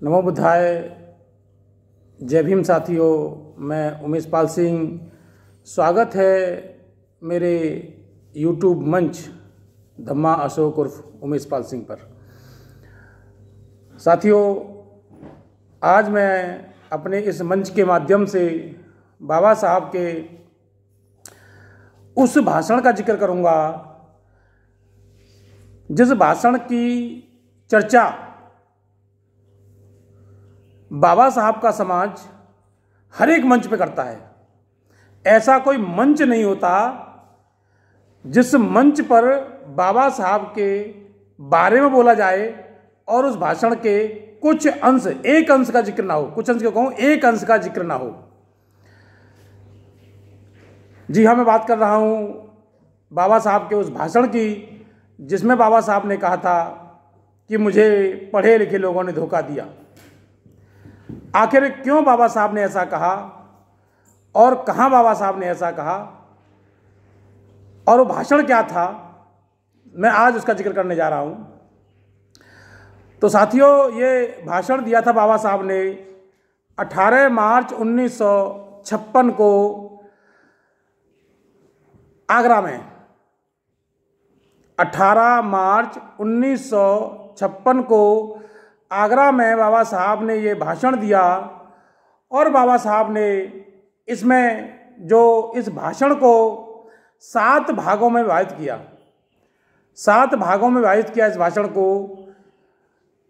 नमो बुद्धाय। जय भीम साथियों, मैं उमेश पाल सिंह। स्वागत है मेरे YouTube मंच धम्मा अशोक उर्फ उमेश पाल सिंह पर। साथियों, आज मैं अपने इस मंच के माध्यम से बाबा साहब के उस भाषण का जिक्र करूंगा जिस भाषण की चर्चा बाबा साहब का समाज हर एक मंच पे करता है। ऐसा कोई मंच नहीं होता जिस मंच पर बाबा साहब के बारे में बोला जाए और उस भाषण के कुछ अंश, एक अंश का जिक्र ना हो। कुछ अंश क्यों कहूं, एक अंश का जिक्र ना हो। जी हाँ, मैं बात कर रहा हूं बाबा साहब के उस भाषण की जिसमें बाबा साहब ने कहा था कि मुझे पढ़े लिखे लोगों ने धोखा दिया। आखिर क्यों बाबा साहब ने ऐसा कहा और कहां बाबा साहब ने ऐसा कहा और वो भाषण क्या था, मैं आज उसका जिक्र करने जा रहा हूं। तो साथियों, ये भाषण दिया था बाबा साहब ने 18 मार्च 1956 को आगरा में। 18 मार्च 1956 को आगरा में बाबा साहब ने ये भाषण दिया और बाबा साहब ने इसमें जो इस भाषण को 7 भागों में विभाजित किया। 7 भागों में विभाजित किया इस भाषण को।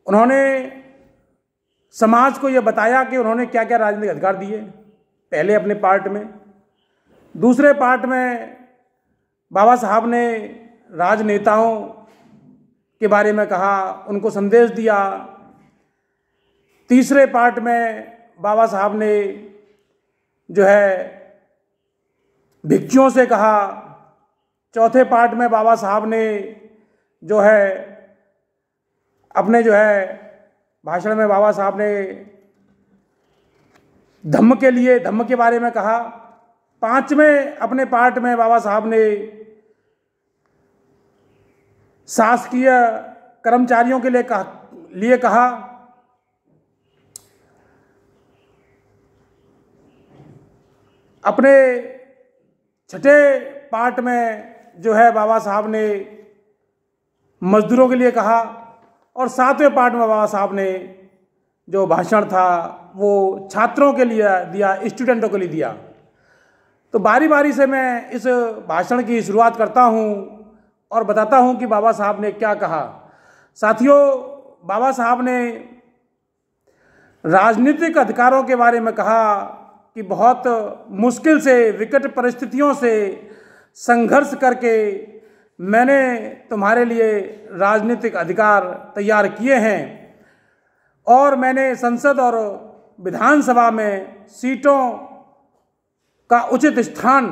उन्होंने समाज को ये बताया कि उन्होंने क्या क्या राजनीतिक अधिकार दिए पहले अपने पार्ट में। दूसरे पार्ट में बाबा साहब ने राजनेताओं के बारे में कहा, उनको संदेश दिया। तीसरे पार्ट में बाबा साहब ने जो है भिक्षुओं से कहा। चौथे पार्ट में बाबा साहब ने जो है अपने जो है भाषण में बाबा साहब ने धम्म के बारे में कहा। पांचवें अपने पार्ट में बाबा साहब ने शासकीय कर्मचारियों के लिए कहा। अपने छठे पार्ट में जो है बाबा साहब ने मजदूरों के लिए कहा और 7वें पार्ट में बाबा साहब ने जो भाषण था वो छात्रों के लिए दिया, स्टूडेंटों के लिए दिया। तो बारी बारी से मैं इस भाषण की शुरुआत करता हूं और बताता हूं कि बाबा साहब ने क्या कहा। साथियों, बाबा साहब ने राजनीतिक अधिकारों के बारे में कहा कि बहुत मुश्किल से, विकट परिस्थितियों से संघर्ष करके मैंने तुम्हारे लिए राजनीतिक अधिकार तैयार किए हैं और मैंने संसद और विधानसभा में सीटों का उचित स्थान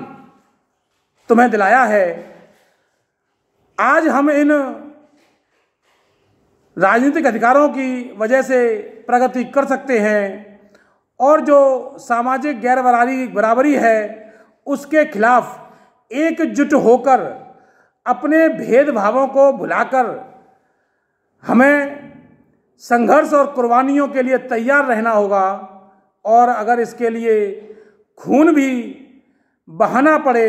तुम्हें दिलाया है। आज हम इन राजनीतिक अधिकारों की वजह से प्रगति कर सकते हैं और जो सामाजिक गैर बराबरी है उसके खिलाफ एकजुट होकर अपने भेदभावों को भुलाकर हमें संघर्ष और कुर्बानियों के लिए तैयार रहना होगा और अगर इसके लिए खून भी बहाना पड़े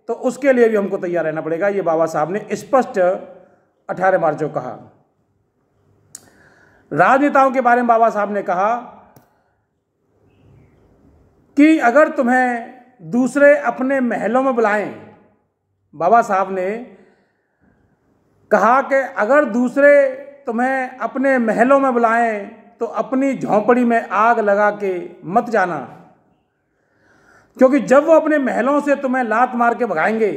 तो उसके लिए भी हमको तैयार रहना पड़ेगा। ये बाबा साहब ने स्पष्ट 18 मार्च को कहा। राजनेताओं के बारे में बाबा साहब ने कहा कि अगर तुम्हें दूसरे अपने महलों में बुलाएं, बाबा साहब ने कहा कि अगर दूसरे तुम्हें अपने महलों में बुलाएं तो अपनी झोंपड़ी में आग लगा के मत जाना, क्योंकि जब वो अपने महलों से तुम्हें लात मार के भगाएंगे,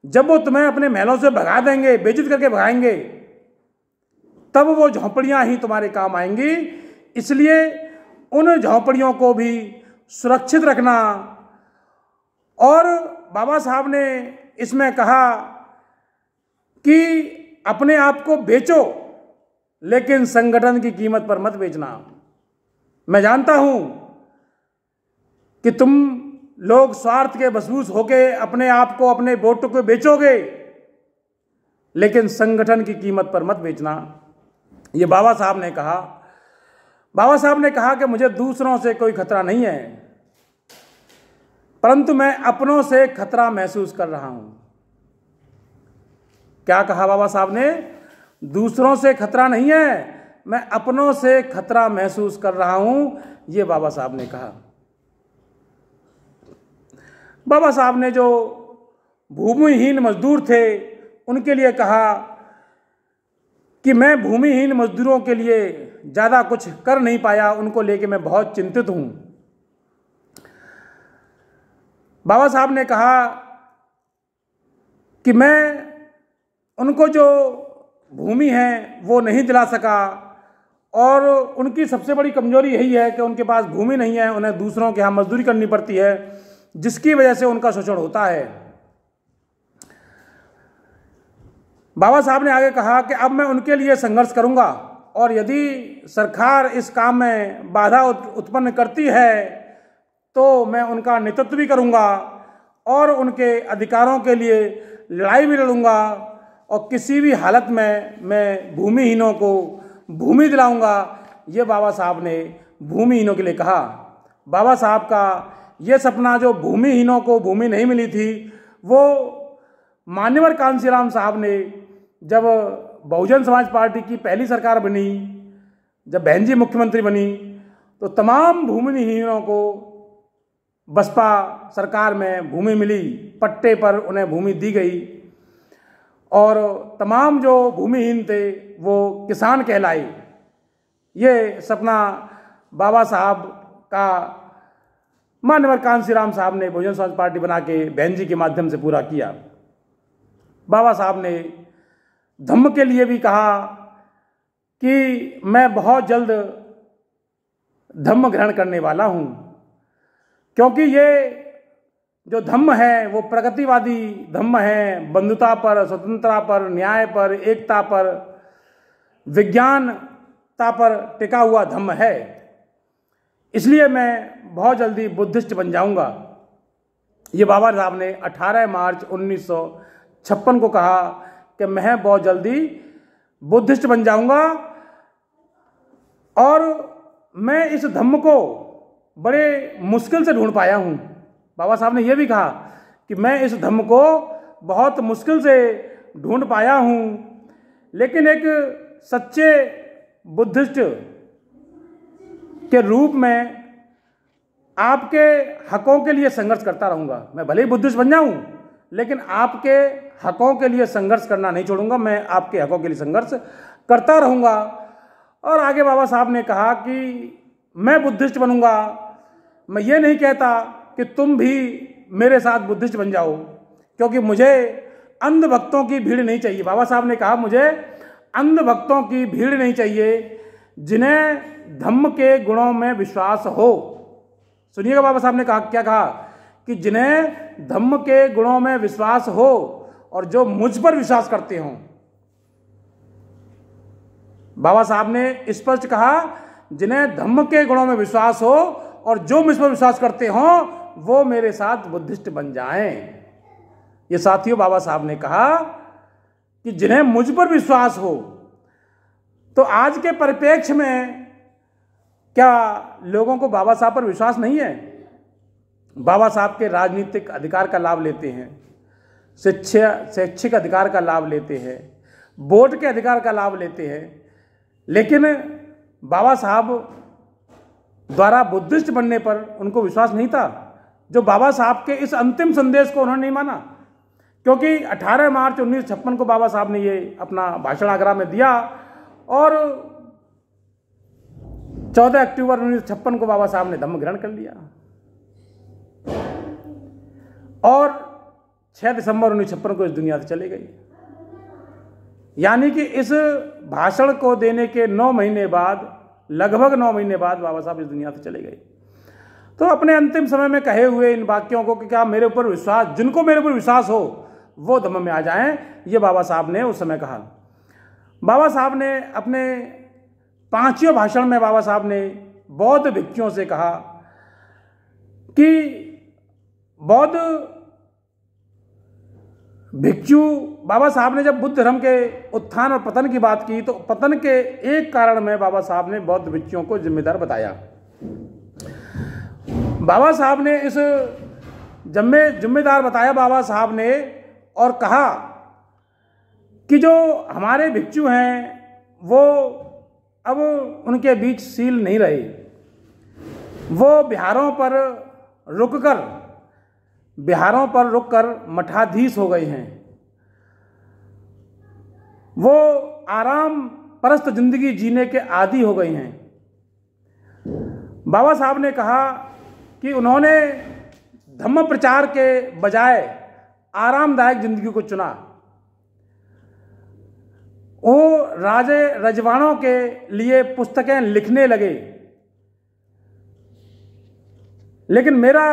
जब वो तुम्हें अपने महलों से भगा देंगे, बेइज्जत करके भगाएंगे, तब वो झोंपड़ियां ही तुम्हारे काम आएंगी। इसलिए उन झोंपड़ियों को भी सुरक्षित रखना। और बाबा साहब ने इसमें कहा कि अपने आप को बेचो लेकिन संगठन की कीमत पर मत बेचना। मैं जानता हूं कि तुम लोग स्वार्थ के बसबूस होके अपने आप को, अपने वोट को बेचोगे, लेकिन संगठन की कीमत पर मत बेचना। ये बाबा साहब ने कहा। बाबा साहब ने कहा कि मुझे दूसरों से कोई खतरा नहीं है, परंतु मैं अपनों से खतरा महसूस कर रहा हूं। क्या कहा बाबा साहब ने? दूसरों से खतरा नहीं है, मैं अपनों से खतरा महसूस कर रहा हूं, ये बाबा साहब ने कहा। बाबा साहब ने जो भूमिहीन मजदूर थे उनके लिए कहा कि मैं भूमिहीन मजदूरों के लिए ज़्यादा कुछ कर नहीं पाया, उनको लेके मैं बहुत चिंतित हूं। बाबा साहब ने कहा कि मैं उनको जो भूमि है वो नहीं दिला सका, और उनकी सबसे बड़ी कमजोरी यही है कि उनके पास भूमि नहीं है, उन्हें दूसरों के यहाँ मजदूरी करनी पड़ती है, जिसकी वजह से उनका शोषण होता है। बाबा साहब ने आगे कहा कि अब मैं उनके लिए संघर्ष करूंगा, और यदि सरकार इस काम में बाधा उत्पन्न करती है तो मैं उनका नेतृत्व भी करूंगा और उनके अधिकारों के लिए लड़ाई भी लड़ूंगा, और किसी भी हालत में मैं भूमिहीनों को भूमि दिलाऊंगा। ये बाबा साहब ने भूमिहीनों के लिए कहा। बाबा साहब का ये सपना, जो भूमिहीनों को भूमि नहीं मिली थी, वो मान्यवर कांशीराम साहब ने जब बहुजन समाज पार्टी की पहली सरकार बनी, जब बहन जी मुख्यमंत्री बनी, तो तमाम भूमिहीनों को बसपा सरकार में भूमि मिली, पट्टे पर उन्हें भूमि दी गई, और तमाम जो भूमिहीन थे वो किसान कहलाए। ये सपना बाबा साहब का मान्यवर कांशीराम साहब ने बहुजन समाज पार्टी बना के बहन जी के माध्यम से पूरा किया। बाबा साहब ने धम्म के लिए भी कहा कि मैं बहुत जल्द धम्म ग्रहण करने वाला हूं, क्योंकि ये जो धम्म है वो प्रगतिवादी धम्म है, बंधुता पर, स्वतंत्रता पर, न्याय पर, एकता पर, विज्ञानता पर टिका हुआ धम्म है। इसलिए मैं बहुत जल्दी बुद्धिस्ट बन जाऊंगा। ये बाबा साहब ने 18 मार्च 1956 को कहा कि मैं बहुत जल्दी बुद्धिस्ट बन जाऊंगा, और मैं इस धम्म को बड़े मुश्किल से ढूंढ पाया हूं। बाबा साहब ने यह भी कहा कि मैं इस धम्म को बहुत मुश्किल से ढूंढ पाया हूं, लेकिन एक सच्चे बुद्धिस्ट के रूप में आपके हकों के लिए संघर्ष करता रहूंगा। मैं भले ही बुद्धिस्ट बन जाऊं, लेकिन आपके हकों के लिए संघर्ष करना नहीं छोड़ूंगा, मैं आपके हकों के लिए संघर्ष करता रहूंगा। और आगे बाबा साहब ने कहा कि मैं बुद्धिस्ट बनूंगा, मैं ये नहीं कहता कि तुम भी मेरे साथ बुद्धिस्ट बन जाओ, क्योंकि मुझे अंधभक्तों की भीड़ नहीं चाहिए। बाबा साहब ने कहा मुझे अंधभक्तों की भीड़ नहीं चाहिए, जिन्हें धम्म के गुणों में विश्वास हो। सुनिएगा बाबा साहब ने कहा, क्या कहा कि जिन्हें धम्म के गुणों में विश्वास हो और जो मुझ पर विश्वास करते हों। बाबा साहब ने स्पष्ट कहा, जिन्हें धम्म के गुणों में विश्वास हो और जो मुझ पर विश्वास करते हों वो मेरे साथ बुद्धिस्ट बन जाएं। ये साथियों, बाबा साहब ने कहा कि जिन्हें मुझ पर विश्वास हो। तो आज के परिप्रेक्ष्य में क्या लोगों को बाबा साहब पर विश्वास नहीं है? बाबा साहब के राजनीतिक अधिकार का लाभ लेते हैं, शैक्षिक अधिकार का लाभ लेते हैं, वोट के अधिकार का लाभ लेते हैं, लेकिन बाबा साहब द्वारा बुद्धिस्ट बनने पर उनको विश्वास नहीं था। जो बाबा साहब के इस अंतिम संदेश को उन्होंने नहीं माना, क्योंकि 18 मार्च 1956 को बाबा साहब ने ये अपना भाषण आगरा में दिया, और 14 अक्टूबर 1956 को बाबा साहब ने धम्म ग्रहण कर लिया, और 6 दिसंबर 1956 को इस दुनिया से चले गए। यानी कि इस भाषण को देने के 9 महीने बाद, लगभग 9 महीने बाद बाबा साहब इस दुनिया से चले गए। तो अपने अंतिम समय में कहे हुए इन वाक्यों को कि क्या मेरे ऊपर विश्वास, जिनको मेरे ऊपर विश्वास हो वो धम्म में आ जाएं, ये बाबा साहब ने उस समय कहा। बाबा साहब ने अपने 5वें भाषण में बाबा साहब ने बौद्ध भिक्षुओं से कहा कि बौद्ध भिक्षु बाबा साहब ने जब बुद्ध धर्म के उत्थान और पतन की बात की तो पतन के एक कारण में बाबा साहब ने बौद्ध भिक्षुओं को जिम्मेदार बताया। बाबा साहब ने इस जिम्मेदार बताया बाबा साहब ने, और कहा कि जो हमारे भिक्षु हैं वो अब उनके बीच शील नहीं रहे, वो बिहारों पर रुककर मठाधीश हो गए हैं, वो आराम परस्त जिंदगी जीने के आदी हो गए हैं। बाबा साहब ने कहा कि उन्होंने धम्म प्रचार के बजाय आरामदायक जिंदगी को चुना। वो राजे रजवाड़ों के लिए पुस्तकें लिखने लगे, लेकिन मेरा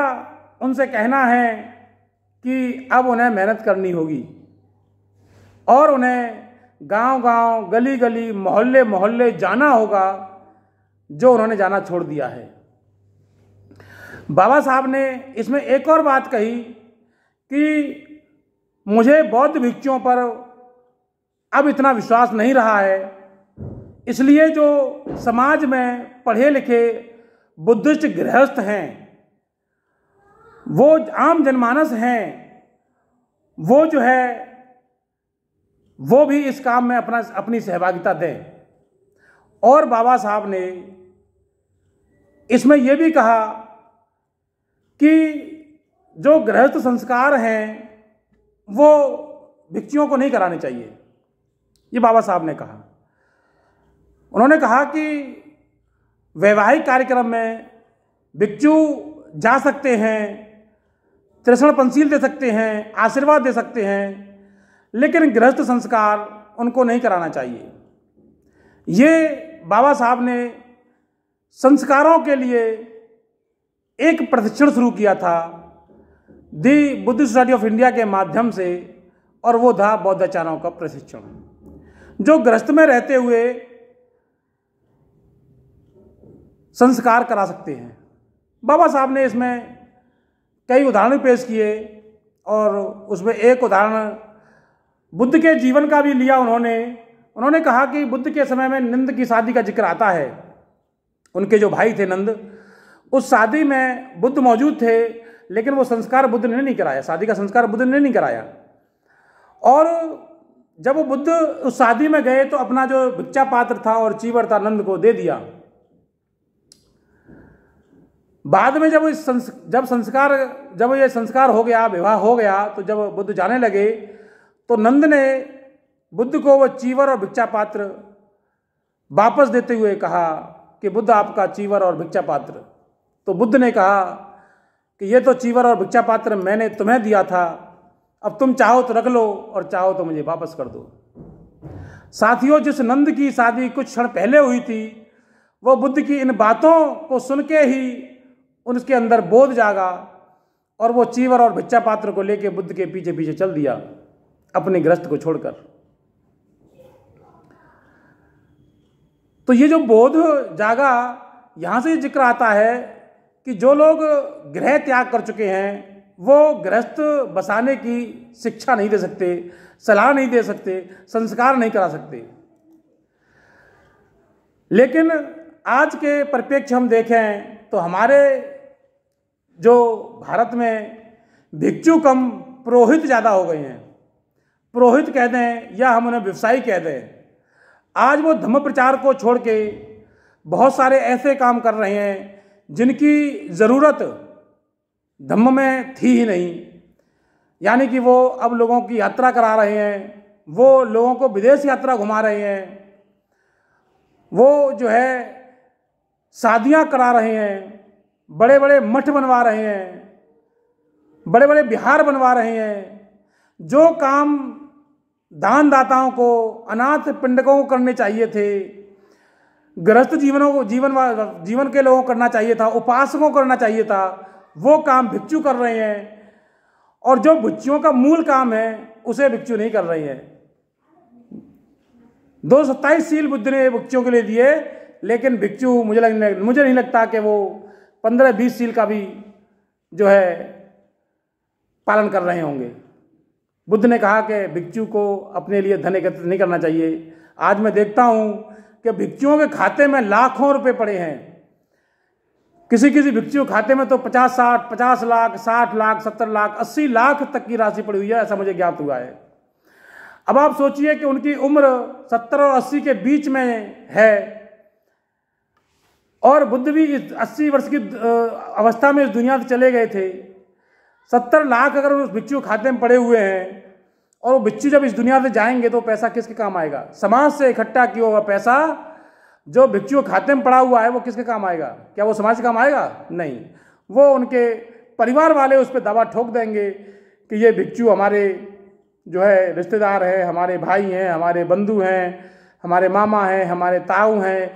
उनसे कहना है कि अब उन्हें मेहनत करनी होगी और उन्हें गांव-गांव, गली-गली, मोहल्ले-मोहल्ले जाना होगा, जो उन्होंने जाना छोड़ दिया है। बाबा साहब ने इसमें एक और बात कही कि मुझे बौद्ध भिक्षुओं पर अब इतना विश्वास नहीं रहा है, इसलिए जो समाज में पढ़े लिखे बुद्धिस्ट गृहस्थ हैं, वो आम जनमानस हैं, वो जो है वो भी इस काम में अपनी सहभागिता दें। और बाबा साहब ने इसमें यह भी कहा कि जो गृहस्थ संस्कार हैं वो भिक्षुओं को नहीं कराने चाहिए, ये बाबा साहब ने कहा। उन्होंने कहा कि वैवाहिक कार्यक्रम में भिक्षु जा सकते हैं, तृष्ण पंसील दे सकते हैं, आशीर्वाद दे सकते हैं, लेकिन गृहस्थ संस्कार उनको नहीं कराना चाहिए। ये बाबा साहब ने संस्कारों के लिए एक प्रशिक्षण शुरू किया था दी बुद्ध सोसाइटी ऑफ इंडिया के माध्यम से, और वो था बौद्धाचार्यों का प्रशिक्षण, जो गृहस्थ में रहते हुए संस्कार करा सकते हैं। बाबा साहब ने इसमें कई उदाहरण पेश किए, और उसमें एक उदाहरण बुद्ध के जीवन का भी लिया उन्होंने कहा कि बुद्ध के समय में नंद की शादी का जिक्र आता है। उनके जो भाई थे नंद, उस शादी में बुद्ध मौजूद थे, लेकिन वो संस्कार बुद्ध ने नहीं कराया, शादी का संस्कार बुद्ध ने नहीं कराया। और जब वो बुद्ध उस शादी में गए तो अपना जो भिक्षा पात्र था और चीवर था नंद को दे दिया। बाद में जब ये संस्कार हो गया, विवाह हो गया, तो जब बुद्ध जाने लगे तो नंद ने बुद्ध को वो चीवर और भिक्षा पात्र वापस देते हुए कहा कि बुद्ध आपका चीवर और भिक्षा पात्र। तो बुद्ध ने कहा कि ये तो चीवर और भिक्षा पात्र मैंने तुम्हें दिया था, अब तुम चाहो तो रख लो और चाहो तो मुझे वापस कर दो। साथियों, जिस नंद की शादी कुछ क्षण पहले हुई थी, वो बुद्ध की इन बातों को सुन के ही उनके अंदर बोध जागा, और वो चीवर और भिक्षा पात्र को लेके बुद्ध के पीछे पीछे चल दिया, अपने गृहस्थ को छोड़कर। तो ये जो बोध जागा, यहां से जिक्र आता है कि जो लोग गृह त्याग कर चुके हैं वो गृहस्थ बसाने की शिक्षा नहीं दे सकते, सलाह नहीं दे सकते, संस्कार नहीं करा सकते। लेकिन आज के परिप्रेक्ष्य हम देखें तो हमारे जो भारत में भिक्षु कम पुरोहित ज़्यादा हो गए हैं। पुरोहित कह दें या हम उन्हें व्यवसायी कह दें, आज वो धम्म प्रचार को छोड़ के बहुत सारे ऐसे काम कर रहे हैं जिनकी ज़रूरत धम्म में थी ही नहीं। यानी कि वो अब लोगों की यात्रा करा रहे हैं, वो लोगों को विदेश यात्रा घुमा रहे हैं, वो जो है शादियां करा रहे हैं, बड़े बड़े मठ बनवा रहे हैं, बड़े बड़े विहार बनवा रहे हैं। जो काम दानदाताओं को, अनाथ पिंडकों को करने चाहिए थे, गृहस्थ जीवन के लोगों को करना चाहिए था, उपासकों को करना चाहिए था, वो काम भिक्षु कर रहे हैं। और जो भिक्षुओं का मूल काम है उसे भिक्षु नहीं कर रहे हैं। 227 सील बुद्ध ने भिक्षुओं के लिए दिए, लेकिन भिक्षु मुझे नहीं लगता कि वो 15-20 सील का भी जो है पालन कर रहे होंगे। बुद्ध ने कहा कि भिक्षु को अपने लिए धन एकत्रित नहीं करना चाहिए। आज मैं देखता हूँ कि भिक्षुओं के खाते में लाखों रुपए पड़े हैं। किसी किसी भिक्षु खाते में तो 50 लाख, 60 लाख, 70 लाख, 80 लाख तक की राशि पड़ी हुई है, ऐसा मुझे ज्ञात हुआ है। अब आप सोचिए कि उनकी उम्र 70 और 80 के बीच में है और बुद्ध भी इस 80 वर्ष की अवस्था में इस दुनिया से चले गए थे। 70 लाख अगर उस भिक्षु खाते में पड़े हुए हैं और वो भिक्षु जब इस दुनिया से जाएंगे तो पैसा किसके काम आएगा? समाज से इकट्ठा किया हुआ पैसा जो भिक्षु खाते में पड़ा हुआ है वो किसके काम आएगा? क्या वो समाज के काम आएगा? नहीं, वो उनके परिवार वाले उस पर दावा ठोक देंगे कि ये भिक्षु हमारे जो है रिश्तेदार है, हमारे भाई हैं, हमारे बंधु हैं, हमारे मामा हैं, हमारे ताऊ हैं।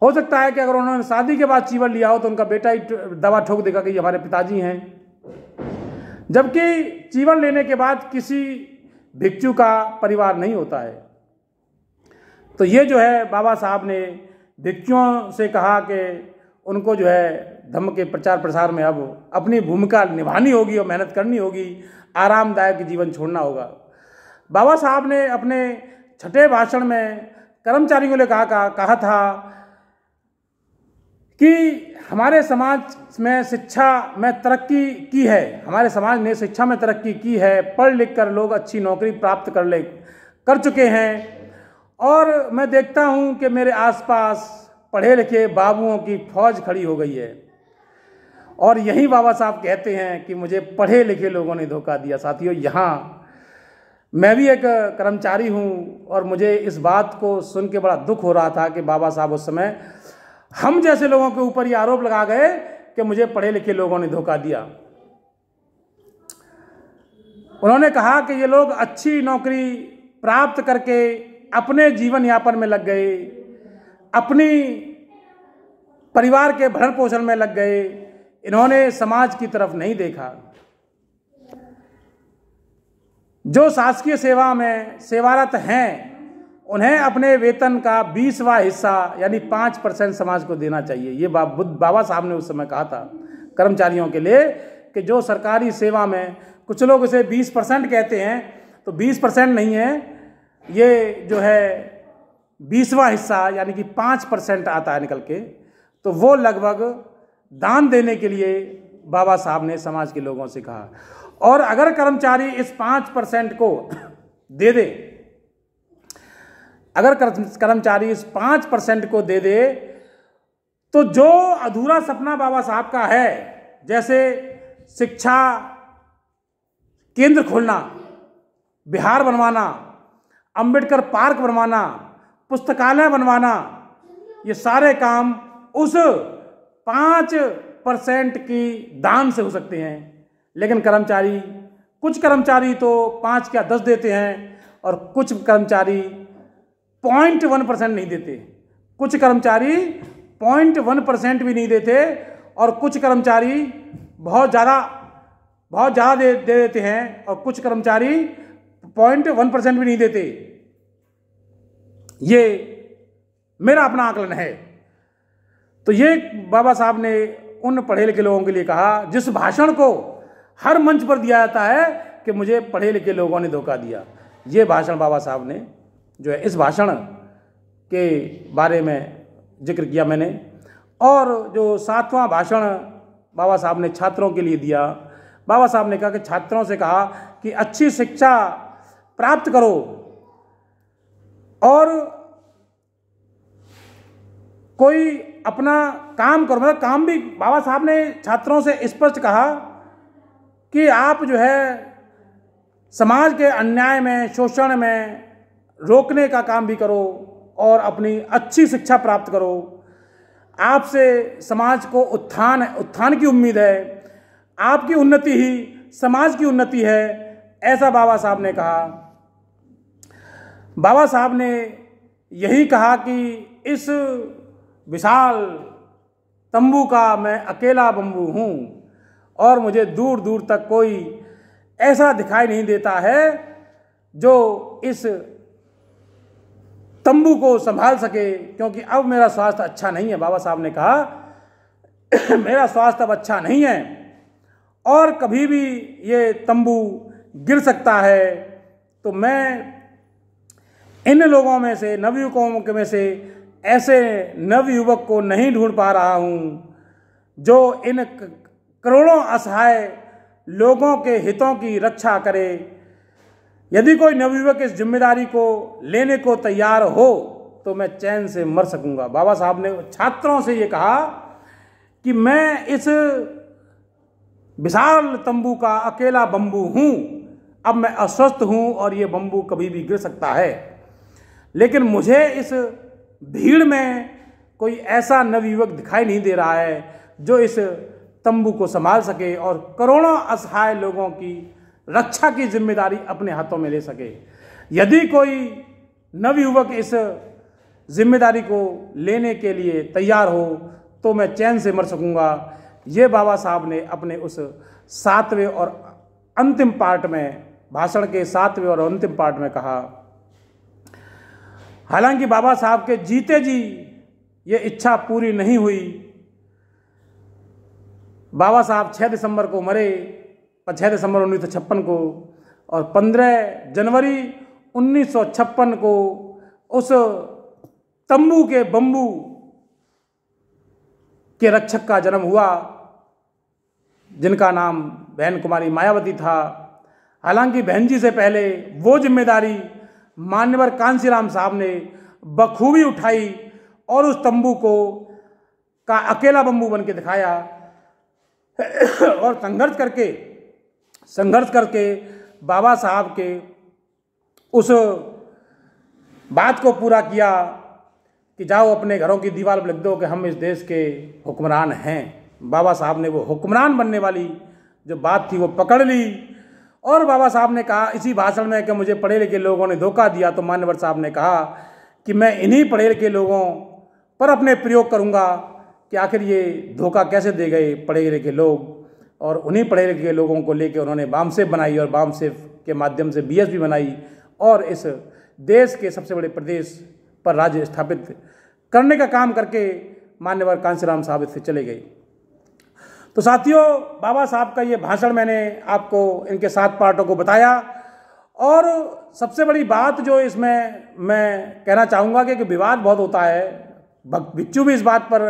हो सकता है कि अगर उन्होंने शादी के बाद चीवर लिया हो तो उनका बेटा ही दावा ठोक देगा कि ये हमारे पिताजी हैं, जबकि चीवर लेने के बाद किसी भिक्षु का परिवार नहीं होता है। तो ये जो है बाबा साहब ने भिक्षुओं से कहा कि उनको जो है धम्म के प्रचार प्रसार में अब अपनी भूमिका निभानी होगी और मेहनत करनी होगी, आरामदायक जीवन छोड़ना होगा। बाबा साहब ने अपने छठे भाषण में कर्मचारियों के लिए कहा था कि हमारे समाज में शिक्षा में तरक्की की है, हमारे समाज ने शिक्षा में तरक्की की है, पढ़ लिख कर लोग अच्छी नौकरी प्राप्त कर चुके हैं और मैं देखता हूं कि मेरे आसपास पढ़े लिखे बाबुओं की फौज खड़ी हो गई है। और यही बाबा साहब कहते हैं कि मुझे पढ़े लिखे लोगों ने धोखा दिया। साथियों, यहाँ मैं भी एक कर्मचारी हूँ और मुझे इस बात को सुन के बड़ा दुख हो रहा था कि बाबा साहब उस समय हम जैसे लोगों के ऊपर ये आरोप लगा गए कि मुझे पढ़े लिखे लोगों ने धोखा दिया। उन्होंने कहा कि ये लोग अच्छी नौकरी प्राप्त करके अपने जीवन यापन में लग गए, अपनी परिवार के भरण पोषण में लग गए, इन्होंने समाज की तरफ नहीं देखा। जो शासकीय सेवा में सेवारत हैं उन्हें अपने वेतन का 20वां हिस्सा यानी 5% समाज को देना चाहिए। ये बाबा साहब ने उस समय कहा था कर्मचारियों के लिए कि जो सरकारी सेवा में, कुछ लोग इसे 20% कहते हैं, तो 20% नहीं है, ये जो है 20वां हिस्सा यानी कि 5% आता है निकल के, तो वो लगभग दान देने के लिए बाबा साहब ने समाज के लोगों से कहा। और अगर कर्मचारी इस 5% को दे दे, अगर कर्मचारी इस 5% को दे दे तो जो अधूरा सपना बाबा साहब का है, जैसे शिक्षा केंद्र खोलना, बिहार बनवाना, अंबेडकर पार्क बनवाना, पुस्तकालय बनवाना, ये सारे काम उस 5% की दान से हो सकते हैं। लेकिन कुछ कर्मचारी तो 5 या 10 देते हैं और कुछ कर्मचारी 0.1% नहीं देते, कुछ कर्मचारी 0.1% भी नहीं देते और कुछ कर्मचारी बहुत ज़्यादा दे देते हैं और कुछ कर्मचारी 0.1% भी नहीं देते। ये मेरा अपना आकलन है। तो ये बाबा साहब ने उन पढ़े लिखे लोगों के लिए कहा जिस भाषण को हर मंच पर दिया जाता है कि मुझे पढ़े लिखे लोगों ने धोखा दिया। ये भाषण बाबा साहब ने जो है, इस भाषण के बारे में जिक्र किया मैंने। और जो 7वां भाषण बाबा साहब ने छात्रों के लिए दिया, बाबा साहब ने कहा कि छात्रों से कहा कि अच्छी शिक्षा प्राप्त करो और कोई अपना काम करो। मतलब काम भी बाबा साहब ने छात्रों से स्पष्ट कहा कि आप जो है समाज के अन्याय में, शोषण में रोकने का काम भी करो और अपनी अच्छी शिक्षा प्राप्त करो। आपसे समाज को उत्थान की उम्मीद है, आपकी उन्नति ही समाज की उन्नति है, ऐसा बाबा साहब ने कहा। बाबा साहब ने यही कहा कि इस विशाल तंबू का मैं अकेला बंबू हूँ और मुझे दूर दूर तक कोई ऐसा दिखाई नहीं देता है जो इस तंबू को संभाल सके, क्योंकि अब मेरा स्वास्थ्य अच्छा नहीं है। बाबा साहब ने कहा मेरा स्वास्थ्य अब अच्छा नहीं है और कभी भी ये तंबू गिर सकता है, तो मैं इन लोगों में से, नवयुवकों में से ऐसे नवयुवक को नहीं ढूंढ पा रहा हूँ जो इन करोड़ों असहाय लोगों के हितों की रक्षा करे। यदि कोई नवयुवक इस जिम्मेदारी को लेने को तैयार हो तो मैं चैन से मर सकूंगा। बाबा साहब ने छात्रों से ये कहा कि मैं इस विशाल तंबू का अकेला बंबू हूँ, अब मैं अस्वस्थ हूँ और ये बंबू कभी भी गिर सकता है, लेकिन मुझे इस भीड़ में कोई ऐसा नवयुवक दिखाई नहीं दे रहा है जो इस तंबू को संभाल सके और करोड़ों असहाय लोगों की रक्षा की जिम्मेदारी अपने हाथों में ले सके। यदि कोई नवयुवक इस जिम्मेदारी को लेने के लिए तैयार हो तो मैं चैन से मर सकूंगा। ये बाबा साहब ने अपने उस 7वें और अंतिम पार्ट में, भाषण के 7वें और अंतिम पार्ट में कहा। हालांकि बाबा साहब के जीते जी ये इच्छा पूरी नहीं हुई। बाबा साहब 6 दिसंबर को मरे, 6 दिसंबर 1956 को, और 15 जनवरी 1956 को उस तंबू के बंबू के रक्षक का जन्म हुआ जिनका नाम बहन कुमारी मायावती था। हालांकि बहन जी से पहले वो जिम्मेदारी मान्यवर कांसीराम साहब ने बखूबी उठाई और उस तंबू को का अकेला बंबू बन के दिखाया और संघर्ष करके बाबा साहब के उस बात को पूरा किया कि जाओ अपने घरों की दीवार पर लिख दो कि हम इस देश के हुक्मरान हैं। बाबा साहब ने वो हुक्मरान बनने वाली जो बात थी वो पकड़ ली और बाबा साहब ने कहा इसी भाषण में कि मुझे पढ़े लिखे लोगों ने धोखा दिया, तो मान्यवर साहब ने कहा कि मैं इन्हीं पढ़े लिखे लोगों पर अपने प्रयोग करूंगा कि आखिर ये धोखा कैसे दे गए पढ़े लिखे लोग। और उन्हीं पढ़े लिखे लोगों को लेकर उन्होंने बामसेफ बनाई और बामसेफ के माध्यम से बीएसपी बनाई और इस देश के सबसे बड़े प्रदेश पर राज्य स्थापित करने का काम करके मान्यवर कांसीराम साहब इससे चले गए। तो साथियों, बाबा साहब का ये भाषण मैंने आपको इनके 7 पार्टों को बताया और सबसे बड़ी बात जो इसमें मैं कहना चाहूँगा कि विवाद बहुत होता है। भिक्षु भी इस बात पर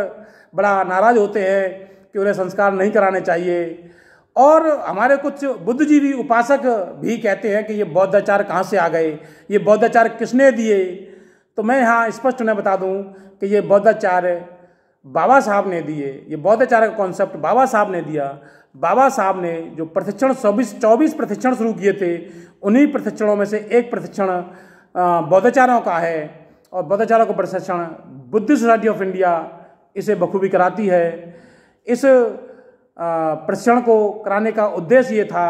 बड़ा नाराज होते हैं कि उन्हें संस्कार नहीं कराने चाहिए और हमारे कुछ बुद्धिजीवी उपासक भी कहते हैं कि ये बौद्धाचार कहाँ से आ गए, ये बौद्धाचार किसने दिए। तो मैं यहाँ स्पष्ट उन्हें बता दूँ कि ये बौद्धाचार बाबा साहब ने दिए। ये बौद्धाचार का कॉन्सेप्ट बाबा साहब ने दिया। बाबा साहब ने जो प्रशिक्षण 24 प्रशिक्षण शुरू किए थे, उन्हीं प्रशिक्षणों में से एक प्रशिक्षण बौद्धाचारों का है और बौद्धाचारों का प्रशिक्षण बुद्धिस्ट सोसाइटी ऑफ इंडिया इसे बखूबी कराती है। इस प्रशिक्षण को कराने का उद्देश्य ये था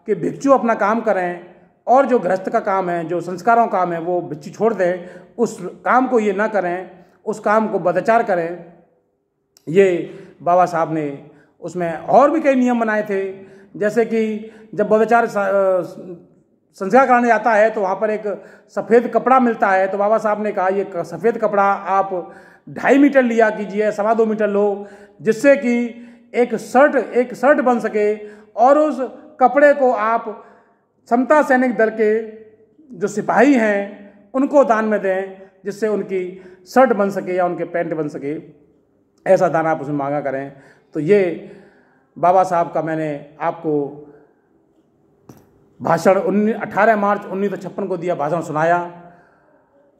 कि भिक्षु अपना काम करें और जो गृहस्थ का काम है, जो संस्कारों का काम है, वो भिक्षु छोड़ दें, उस काम को ये ना करें, उस काम को बौद्धाचार करें। ये बाबा साहब ने उसमें और भी कई नियम बनाए थे, जैसे कि जब बौद्धाचार संस्कार कराने जाता है तो वहाँ पर एक सफ़ेद कपड़ा मिलता है, तो बाबा साहब ने कहा ये सफ़ेद कपड़ा आप 2.5 मीटर लिया कीजिए, 2.25 मीटर लो, जिससे कि एक शर्ट बन सके और उस कपड़े को आप समता सैनिक दल के जो सिपाही हैं उनको दान में दें, जिससे उनकी शर्ट बन सके या उनके पैंट बन सके, ऐसा दान आप उसमें मांगा करें। तो ये बाबा साहब का मैंने आपको भाषण 18 मार्च 1956 को दिया भाषण सुनाया।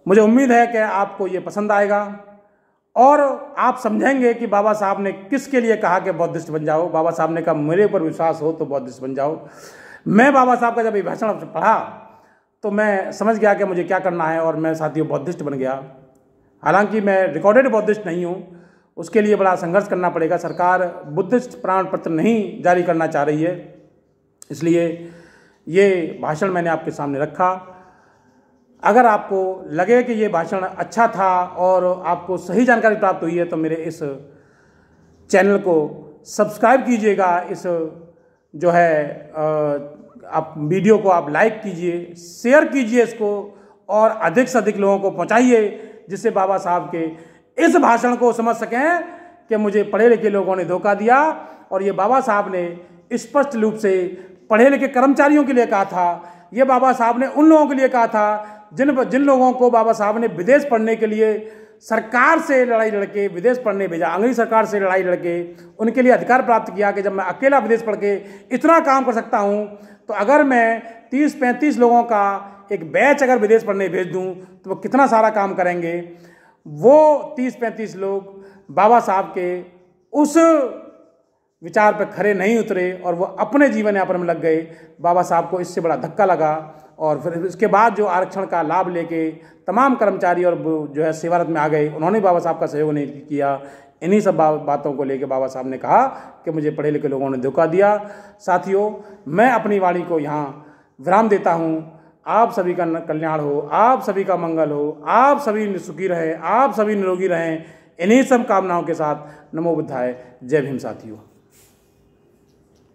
मुझे उम्मीद है कि आपको ये पसंद आएगा और आप समझेंगे कि बाबा साहब ने किसके लिए कहा कि बौद्धिस्ट बन जाओ। बाबा साहब ने कहा मेरे ऊपर विश्वास हो तो बौद्धिस्ट बन जाओ। मैं बाबा साहब का जब ये भाषण पढ़ा तो मैं समझ गया कि मुझे क्या करना है और मैं साथियों बौद्धिस्ट बन गया। हालांकि मैं रिकॉर्डेड बौद्धिस्ट नहीं हूँ, उसके लिए बड़ा संघर्ष करना पड़ेगा। सरकार बुद्धिस्ट प्रमाण पत्र नहीं जारी करना चाह रही है, इसलिए ये भाषण मैंने आपके सामने रखा। अगर आपको लगे कि ये भाषण अच्छा था और आपको सही जानकारी प्राप्त हुई है तो मेरे इस चैनल को सब्सक्राइब कीजिएगा। इस जो है आप वीडियो को आप लाइक कीजिए, शेयर कीजिए इसको और अधिक से अधिक लोगों को पहुंचाइए, जिससे बाबा साहब के इस भाषण को समझ सकें कि मुझे पढ़े लिखे लोगों ने धोखा दिया और ये बाबा साहब ने स्पष्ट रूप से पढ़े लिखे कर्मचारियों के लिए कहा था, ये बाबा साहब ने उन लोगों के लिए कहा था जिन लोगों को बाबा साहब ने विदेश पढ़ने के लिए सरकार से लड़ाई लड़के विदेश पढ़ने भेजा, अंग्रेजी सरकार से लड़ाई लड़के उनके लिए अधिकार प्राप्त किया कि जब मैं अकेला विदेश पढ़ के इतना काम कर सकता हूँ, तो अगर मैं 30-35 लोगों का एक बैच अगर विदेश पढ़ने भेज दूँ तो वो कितना सारा काम करेंगे। वो 30-35 लोग बाबा साहब के उस विचार पर खरे नहीं उतरे और वो अपने जीवन यापन में लग गए। बाबा साहब को इससे बड़ा धक्का लगा और फिर इसके बाद जो आरक्षण का लाभ लेके तमाम कर्मचारी और जो है सेवारत में आ गए, उन्होंने बाबा साहब का सहयोग नहीं किया। इन्हीं सब बातों को लेकर बाबा साहब ने कहा कि मुझे पढ़े लिखे लोगों ने धोखा दिया। साथियों, मैं अपनी वाणी को यहाँ विराम देता हूँ। आप सभी का कल्याण हो, आप सभी का मंगल हो, आप सभी सुखी रहें, आप सभी निरोगी रहें। इन्हीं सब कामनाओं के साथ नमो बुद्धाय। जय भीम साथियों।